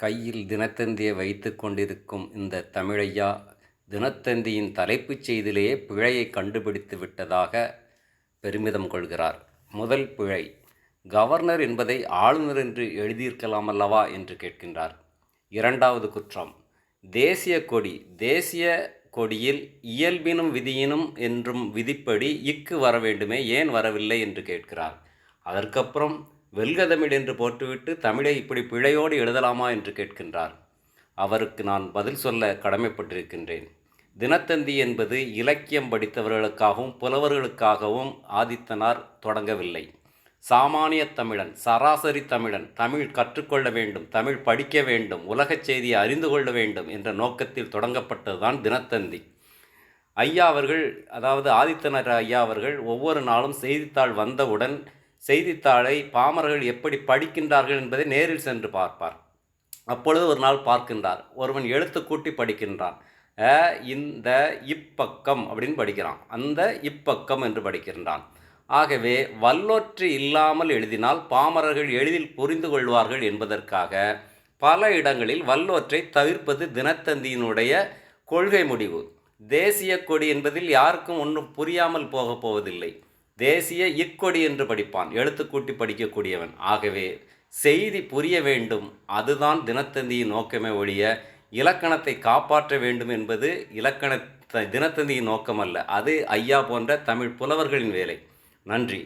கையில் தினத்தந்தியை வைத்து கொண்டிருக்கும் இந்த தமிழையா தினத்தந்தியின் தலைப்புச் செய்தியிலேயே பிழையை கண்டுபிடித்து விட்டதாக பெருமிதம் கொள்கிறார். முதல் பிழை, கவர்னர் என்பதை ஆளுநர் என்று எழுதியிருக்கலாமல்லவா என்று கேட்கின்றார். இரண்டாவது குற்றம், தேசிய கொடி, தேசிய கொடியில் இயல்பினும் விதியினும் என்றும் விதிப்படி இக்கு வர வேண்டுமே, ஏன் வரவில்லை என்று கேட்கிறார். அதற்கப்புறம் வெல்க தமிழ் என்று போட்டுவிட்டு தமிழை இப்படி பிழையோடு எழுதலாமா என்று கேட்கின்றார். அவருக்கு நான் பதில் சொல்ல கடமைப்பட்டிருக்கின்றேன். தினத்தந்தி என்பது இலக்கியம் படித்தவர்களுக்காகவும் புலவர்களுக்காகவும் ஆதித்தனார் தொடங்கவில்லை. சாமானிய தமிழன், சராசரி தமிழன் தமிழ் கற்றுக்கொள்ள வேண்டும், தமிழ் படிக்க வேண்டும், உலகச் செய்தியை அறிந்து கொள்ள வேண்டும் என்ற நோக்கத்தில் தொடங்கப்பட்டதுதான் தினத்தந்தி. ஐயா அவர்கள், அதாவது ஆதித்தனார் ஐயா அவர்கள் ஒவ்வொரு நாளும் செய்தித்தாள் வந்தவுடன் செய்தித்தாளை பாமரர்கள் எப்படி படிக்கின்றார்கள் என்பதை நேரில் சென்று பார்ப்பார். அப்பொழுது ஒரு நாள் பார்க்கின்றார், ஒருவன் எழுத்து கூட்டி படிக்கின்றான். இந்த இப்பக்கம் அப்படின்னு படிக்கிறான், அந்த இப்பக்கம் என்று படிக்கின்றான். ஆகவே வல்லொற்று இல்லாமல் எழுதினால் பாமரர்கள் எளிதில் புரிந்து கொள்வார்கள் என்பதற்காக பல இடங்களில் வல்லொற்றை தவிர்ப்பது தினத்தந்தியினுடைய கொள்கை முடிவு. தேசிய கொடி என்பதில் யாருக்கும் ஒன்றும் புரியாமல் போவதில்லை. தேசிய இக்கொடி என்று படிப்பான், எழுத்து கூட்டி படிக்கக்கூடியவன். ஆகவே செய்தி புரிய வேண்டும், அதுதான் தினத்தந்தியின் நோக்கமே ஒழிய இலக்கணத்தை காப்பாற்ற வேண்டும் என்பது தினத்தந்தியின் நோக்கமல்ல. அது ஐயா போன்ற தமிழ் புலவர்களின் வேலை. நன்றி.